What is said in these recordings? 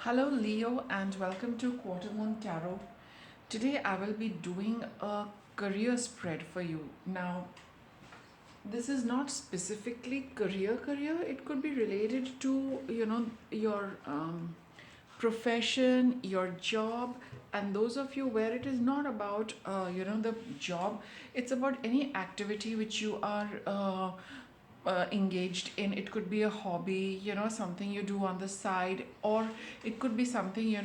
Hello, Leo, and welcome to Quarter Moon Tarot. Today, I will be doing a career spread for you. Now, this is not specifically career. It could be related to your profession, your job, and those of you where it is not about the job. It's about any activity which you are engaged in. It could be a hobby, something you do on the side, or it could be something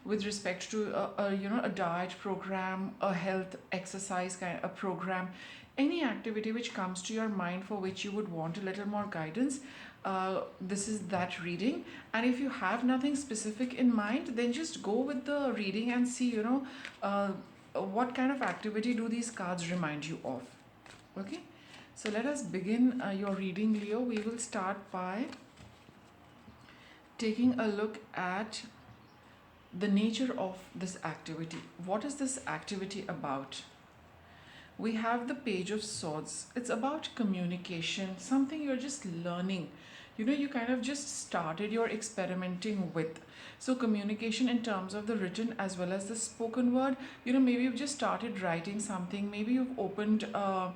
with respect to a diet program, a health exercise kind of a program, any activity which comes to your mind for which you would want a little more guidance. This is that reading. And if you have nothing specific in mind, then just go with the reading and see what kind of activity do these cards remind you of. Okay, so let us begin your reading, Leo. We will start by taking a look at the nature of this activity. What is this activity about? We have the Page of Swords. It's about communication, something you're just learning. You kind of just started your experimenting with. So, communication in terms of the written as well as the spoken word. Maybe you've just started writing something. Maybe you've opened, a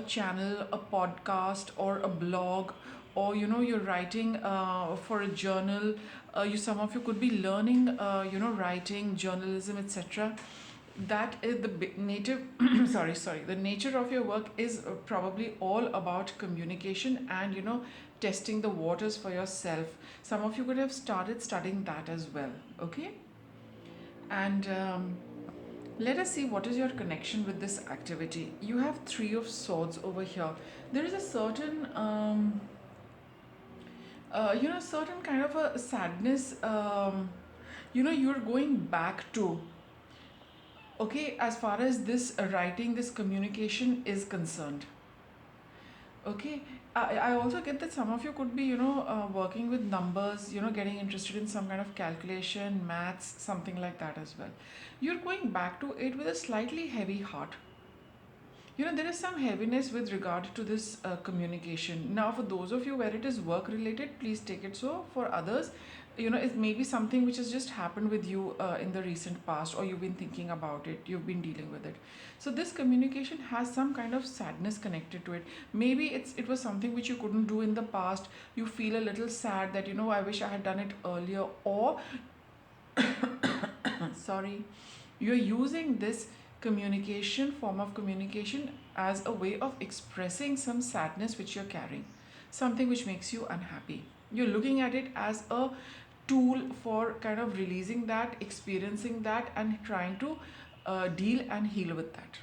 channel, a podcast, or a blog, or you're writing for a journal. Some of you could be learning, writing, journalism, etc. That is the native sorry, the nature of your work is probably all about communication and testing the waters for yourself. Some of you could have started studying that as well. Okay, and let us see what is your connection with this activity. You have Three of Swords over here. There is a certain certain kind of a sadness, you're going back to. Okay, as far as this writing, this communication is concerned. Okay, I also get that some of you could be working with numbers, getting interested in some kind of calculation, maths, something like that as well. You're going back to it with a slightly heavy heart. There is some heaviness with regard to this communication. Now, for those of you where it is work related, please take it so. For others, it may be something which has just happened with you in the recent past, or you've been thinking about it, you've been dealing with it. So this communication has some kind of sadness connected to it. Maybe it was something which you couldn't do in the past. You feel a little sad that I wish I had done it earlier, or sorry, you're using this form of communication as a way of expressing some sadness which you're carrying, something which makes you unhappy. You're looking at it as a tool for kind of releasing that, experiencing that, and trying to deal and heal with that.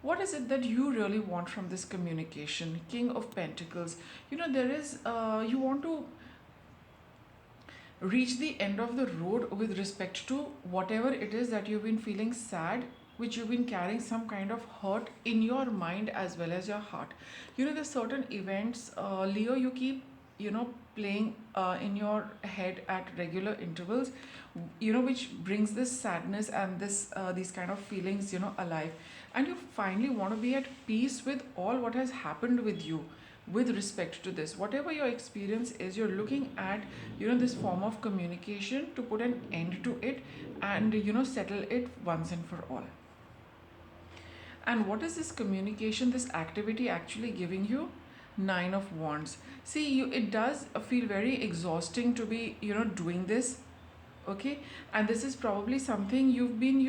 What is it that you really want from this communication? King of Pentacles. There is you want to reach the end of the road with respect to whatever it is that you've been feeling sad, which you've been carrying some kind of hurt in your mind as well as your heart. There's certain events, Leo, you keep playing in your head at regular intervals, which brings this sadness and this these kind of feelings alive, and you finally want to be at peace with all what has happened with you with respect to this. Whatever your experience is, you're looking at this form of communication to put an end to it and settle it once and for all. And what is this communication, this activity actually giving you? Nine of Wands. See, it does feel very exhausting to be doing this. Okay, and this is probably something you've been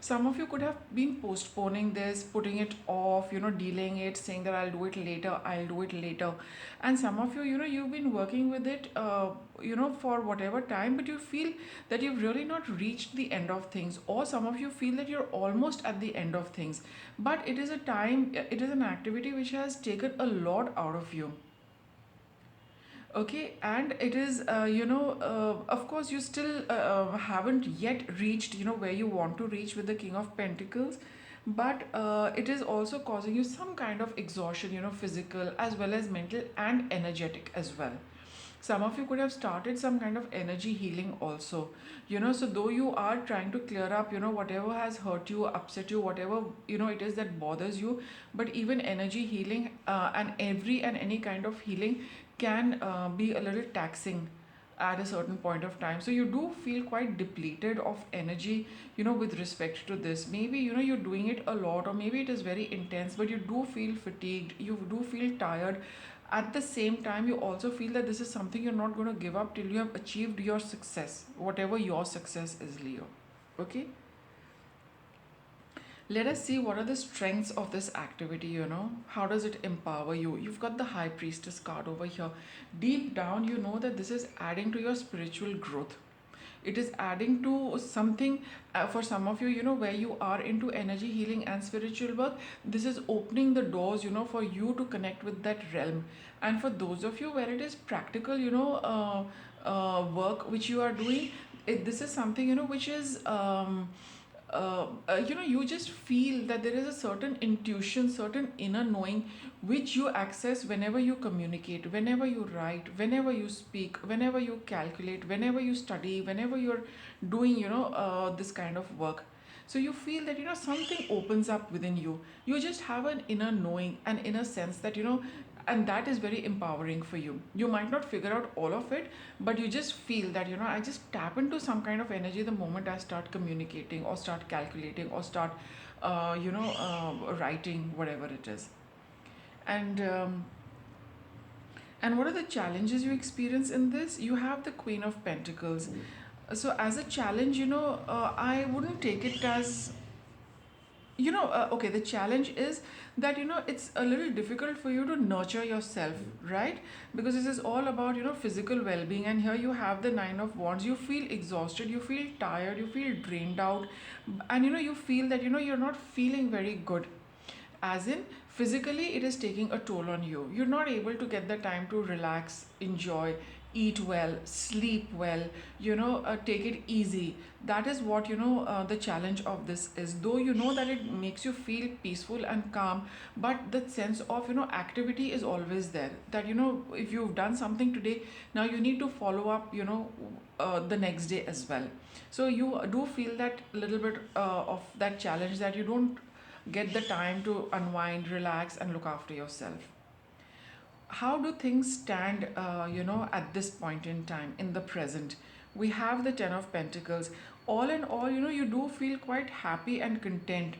some of you could have been postponing this, putting it off, delaying it, saying that I'll do it later. And some of you, you've been working with it for whatever time, but you feel that you've really not reached the end of things, or some of you feel that you're almost at the end of things, but it is an activity which has taken a lot out of you. Okay, and it is of course you still haven't yet reached where you want to reach with the King of Pentacles, but it is also causing you some kind of exhaustion, physical as well as mental and energetic as well. Some of you could have started some kind of energy healing also. So though you are trying to clear up whatever has hurt you, upset you, whatever it is that bothers you, but even energy healing and every and any kind of healing can be a little taxing at a certain point of time. So you do feel quite depleted of energy, with respect to this. Maybe, you're doing it a lot, or maybe it is very intense, but you do feel fatigued, you do feel tired. At the same time, you also feel that this is something you're not going to give up till you have achieved your success, whatever your success is, Leo. Okay, let us see what are the strengths of this activity. How does it empower you? You've got the High Priestess card over here. Deep down, you know that this is adding to your spiritual growth. It is adding to something, for some of you, where you are into energy healing and spiritual work. This is opening the doors, for you to connect with that realm. And for those of you where it is practical, work which you are doing, this is something, which is you just feel that there is a certain intuition, certain inner knowing, which you access whenever you communicate, whenever you write, whenever you speak, whenever you calculate, whenever you study, whenever you're doing, this kind of work. So you feel that, something opens up within you. You just have an inner knowing, an inner sense that, and that is very empowering for you. You might not figure out all of it, but you just feel that, I just tap into some kind of energy the moment I start communicating, or start calculating, or start writing, whatever it is. And um, and what are the challenges you experience in this? You have the Queen of Pentacles. So as a challenge, I wouldn't take it as, okay, the challenge is that, it's a little difficult for you to nurture yourself, right? Because this is all about, physical well-being, and here you have the Nine of Wands. You feel exhausted, you feel tired, you feel drained out, and, you feel that, you're not feeling very good, as in physically it is taking a toll on you. You're not able to get the time to relax, enjoy, eat well, sleep well, take it easy. That is what, the challenge of this is. Though you know that it makes you feel peaceful and calm, but the sense of, activity is always there. That, if you've done something today, now you need to follow up, the next day as well. So you do feel that little bit of that challenge, that you don't get the time to unwind, relax, and look after yourself. How do things stand, at this point in time, in the present? We have the Ten of Pentacles. All in all, you do feel quite happy and content,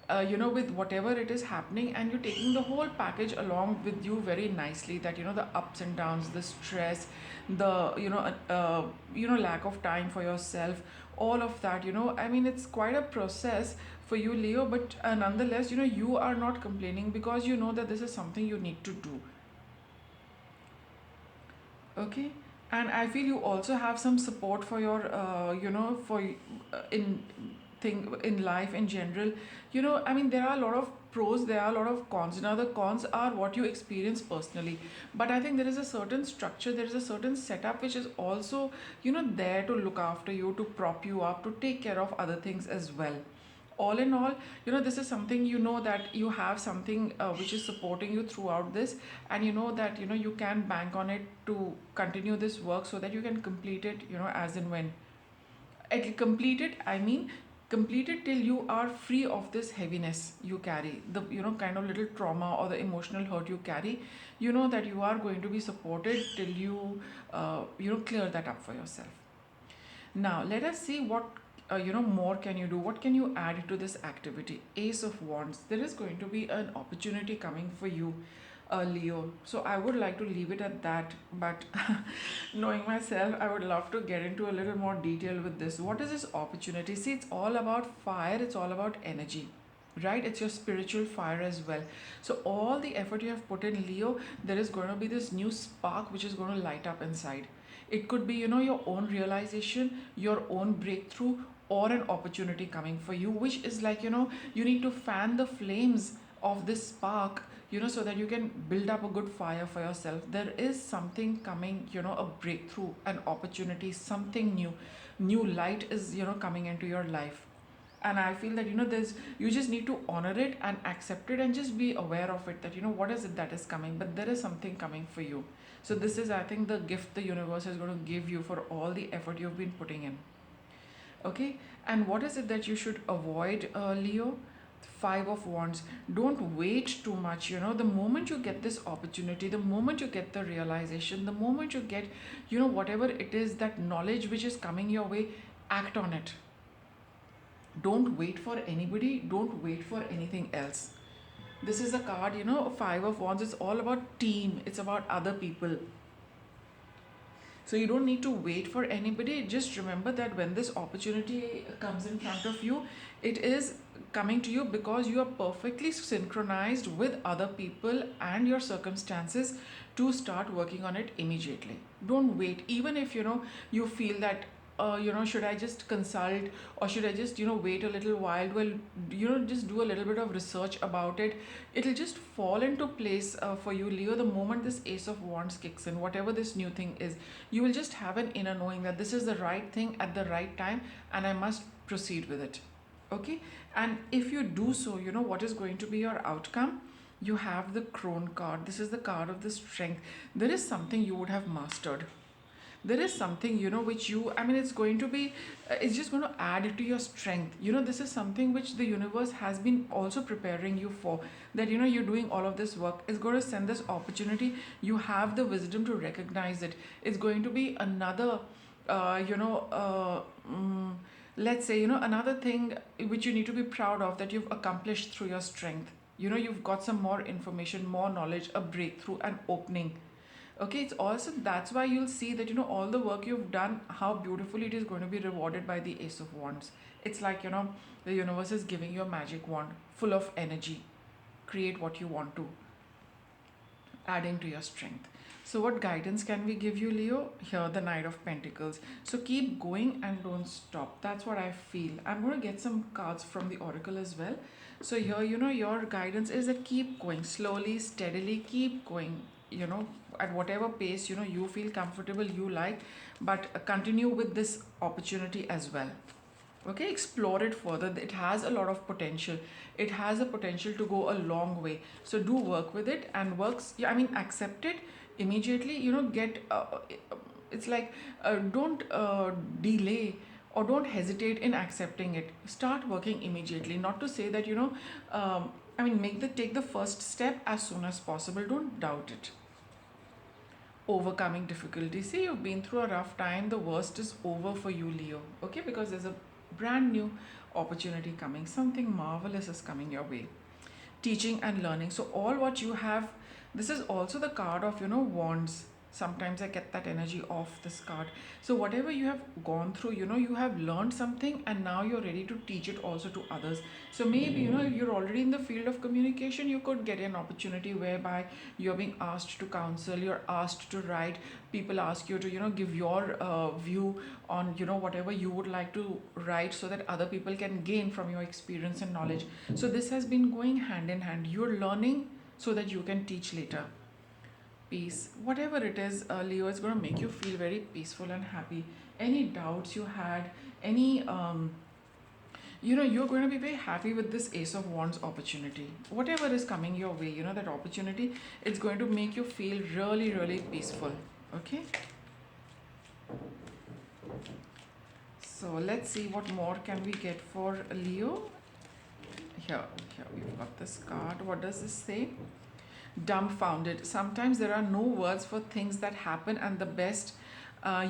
with whatever it is happening, and you're taking the whole package along with you very nicely. That, the ups and downs, the stress, the, lack of time for yourself, all of that, I mean, it's quite a process for you, Leo, but nonetheless, you are not complaining, because you know that this is something you need to do. Okay, and I feel you also have some support for your, for in thing in life in general. I mean, there are a lot of pros, there are a lot of cons. Now the cons are what you experience personally, but I think there is a certain structure, there is a certain setup which is also, there to look after you, to prop you up, to take care of other things as well. All in all, this is something, that you have something which is supporting you throughout this, and you know that, you can bank on it to continue this work, so that you can complete it, as and when it complete it, I mean, complete it till you are free of this heaviness you carry, the, kind of little trauma or the emotional hurt you carry. You know that you are going to be supported till you, clear that up for yourself. Now let us see what, more can you do, what can you add to this activity. Ace of Wands. There is going to be an opportunity coming for you, Leo. So I would like to leave it at that, but knowing myself, I would love to get into a little more detail with this. What is this opportunity? See, it's all about fire, it's all about energy, right? It's your spiritual fire as well. So all the effort you have put in, Leo, there is going to be this new spark which is going to light up inside. It could be, your own realization, your own breakthrough, or an opportunity coming for you, which is like, you need to fan the flames of this spark, so that you can build up a good fire for yourself. There is something coming, a breakthrough, an opportunity, something new light is, coming into your life. And I feel that, there's, you just need to honor it and accept it, and just be aware of it, that, what is it that is coming, but there is something coming for you. So this is, I think, the gift the universe is going to give you for all the effort you've been putting in. Okay, and what is it that you should avoid, Leo? Five of Wands. Don't wait too much. The moment you get this opportunity, the moment you get the realization, the moment you get, whatever it is, that knowledge which is coming your way, act on it. Don't wait for anybody, don't wait for anything else. This is a card, Five of Wands. It's all about team, it's about other people. So you don't need to wait for anybody. Just remember that when this opportunity comes in front of you, it is coming to you because you are perfectly synchronized with other people and your circumstances to start working on it immediately. Don't wait. Even if you feel that should I just consult, or should I just wait a little while? Well, just do a little bit of research about it. It'll just fall into place for you, Leo. The moment this Ace of Wands kicks in, whatever this new thing is, you will just have an inner knowing that this is the right thing at the right time and I must proceed with it. Okay. And if you do so, what is going to be your outcome? You have the Crone card. This is the card of the strength. There is something you would have mastered. There is something which it's going to be, it's just going to add to your strength. This is something which the universe has been also preparing you for, that you're doing all of this work. It's going to send this opportunity. You have the wisdom to recognize it. It's going to be another let's say another thing which you need to be proud of, that you've accomplished through your strength. You've got some more information, more knowledge, a breakthrough, an opening. Okay, it's also, that's why you'll see that all the work you've done, how beautifully it is going to be rewarded by the Ace of Wands. It's like the universe is giving you a magic wand full of energy. Create what you want to, adding to your strength. So what guidance can we give you, Leo? Here, the Knight of Pentacles. So keep going and don't stop. That's what I feel. I'm going to get some cards from the Oracle as well. So here, your guidance is that keep going slowly, steadily, keep going, at whatever pace you feel comfortable, you like, but continue with this opportunity as well. Okay, explore it further. It has a lot of potential. It has a potential to go a long way. So do work with it and accept it immediately. Get it's like don't delay or don't hesitate in accepting it. Start working immediately. Not to say that take the first step as soon as possible. Don't doubt it. Overcoming difficulty. See, you've been through a rough time. The worst is over for you, Leo. Okay, because there's a brand new opportunity coming. Something marvelous is coming your way. Teaching and learning. So all what you have, this is also the card of wands. Sometimes I get that energy off this card. So whatever you have gone through, you have learned something and now you're ready to teach it also to others. So maybe if you're already in the field of communication, you could get an opportunity whereby you're being asked to counsel, you're asked to write, people ask you to give your view on whatever you would like to write, so that other people can gain from your experience and knowledge. So this has been going hand in hand. You're learning so that you can teach later. Peace, whatever it is, Leo, is going to make you feel very peaceful and happy. Any doubts you had, any you're going to be very happy with this Ace of Wands opportunity. Whatever is coming your way, that opportunity, it's going to make you feel really, really peaceful. Okay, so let's see what more can we get for Leo. Here we've got this card. What does this say? Dumbfounded. Sometimes there are no words for things that happen, and the best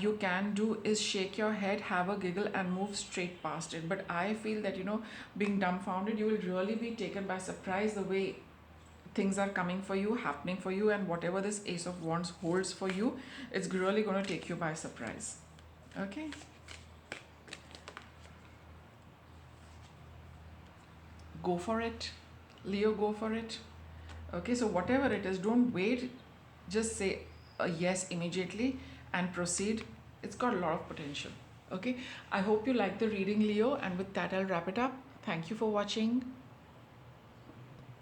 you can do is shake your head, have a giggle, and move straight past it. But I feel that being dumbfounded, you will really be taken by surprise the way things are coming for you, happening for you, and whatever this Ace of Wands holds for you, it's really going to take you by surprise. Okay, go for it, Leo. Go for it. Okay, so whatever it is, don't wait. Just say a yes immediately and proceed. It's got a lot of potential. Okay, I hope you like the reading, Leo, and with that I'll wrap it up. Thank you for watching.